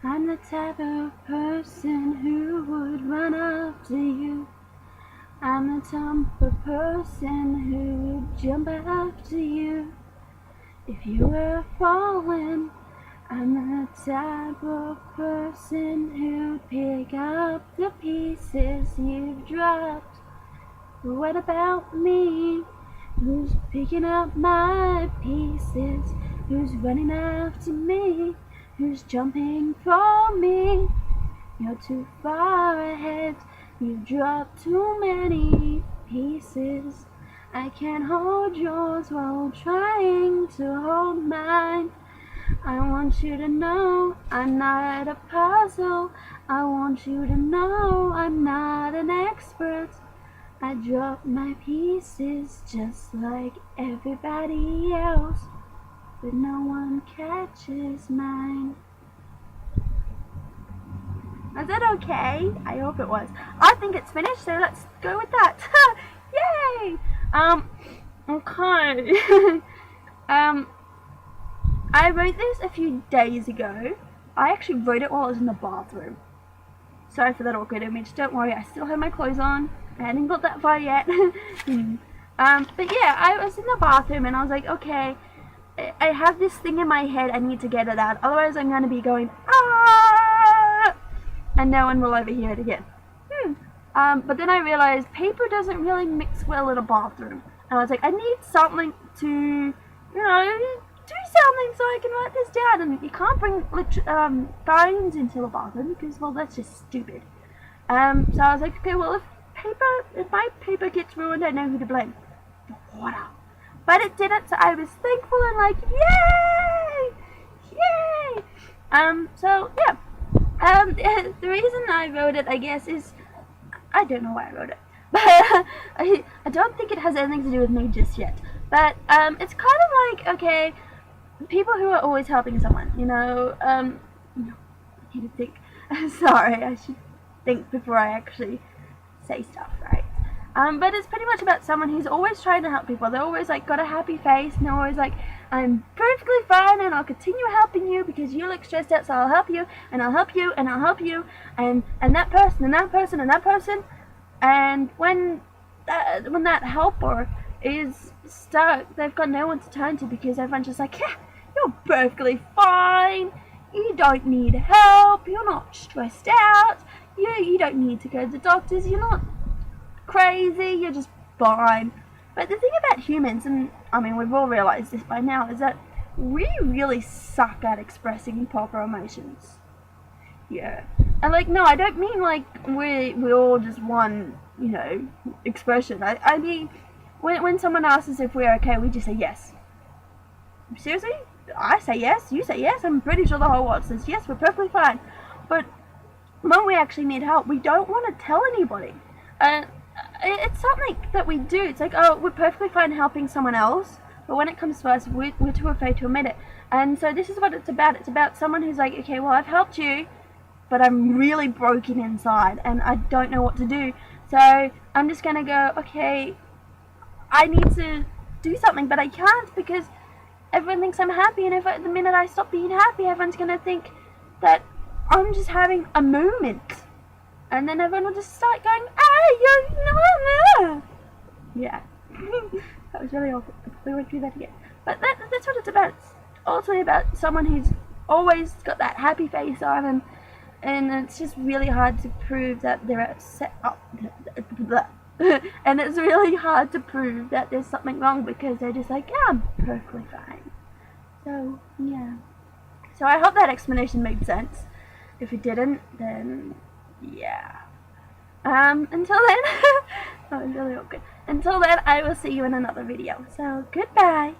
I'm the type of person who would run after you. I'm the type of person who would jump after you. If you were falling, I'm the type of person who'd pick up the pieces you've dropped. But what about me? Who's picking up my pieces? Who's running after me? Who's jumping for me? You're too far ahead. You've dropped too many pieces. I can't hold yours while trying to hold mine. I want you to know I'm not a puzzle. I want you to know I'm not an expert. I drop my pieces just like everybody else, but no one catches mine. Is that okay? I hope it was. I think it's finished, so let's go with that. Yay! Okay. I wrote this a few days ago. I actually wrote it while I was in the bathroom. Sorry for that awkward image. Don't worry, I still have my clothes on. I hadn't got that far yet. But yeah, I was in the bathroom and I was like, okay, I have this thing in my head. I need to get it out. Otherwise, I'm going to be going, ah! And no one will ever hear it again. But then I realized paper doesn't really mix well in a bathroom. And I was like, I need something to, you know, do something so I can write this down. And you can't bring phones into the bathroom because, well, that's just stupid. So I was like, okay, well, if my paper gets ruined, I know who to blame. The water. But it didn't, so I was thankful and like, yay! Yay! So, yeah. The reason I wrote it, I guess, is, I don't know why I wrote it. But I don't think it has anything to do with me just yet. But it's kind of like, okay, people who are always helping someone, you know, no, I need to think. Sorry, I should think before I actually say stuff, right? But it's pretty much about someone who's always trying to help people. They're always like got a happy face and they're always like, I'm perfectly fine and I'll continue helping you because you look stressed out, so I'll help you and I'll help you and I'll help you and that person and that person and that person. And when that helper is stuck, they've got no one to turn to because everyone's just like, yeah, you're perfectly fine. You don't need help. You're not stressed out. You don't need to go to the doctors. You're not crazy. You're just fine. But the thing about humans, and I mean we've all realized this by now, is that we really suck at expressing proper emotions. Yeah. And like, no, I don't mean like we all just one, you know, expression. I mean when someone asks us if we're okay, we just say yes. Seriously? I say yes, you say yes, I'm pretty sure the whole world says yes, we're perfectly fine. But when we actually need help, we don't want to tell anybody. It's something that we do. It's like, oh, we're perfectly fine helping someone else, but when it comes to us, we're too afraid to admit it. And so this is what it's about. It's about someone who's like, okay, well, I've helped you, but I'm really broken inside, and I don't know what to do. So I'm just going to go, okay, I need to do something, but I can't because everyone thinks I'm happy, and if the minute I stop being happy, everyone's going to think that I'm just having a moment. And then everyone will just start going, you're normal. Yeah. That was really awkward. I probably won't do that again. But that's what it's about. It's also about someone who's always got that happy face on, and it's just really hard to prove that they're and it's really hard to prove that there's something wrong because they're just like, yeah, I'm perfectly fine. So, yeah. So I hope that explanation made sense. If it didn't, then yeah. Until then, that was really awkward. Until then, I will see you in another video. So, goodbye.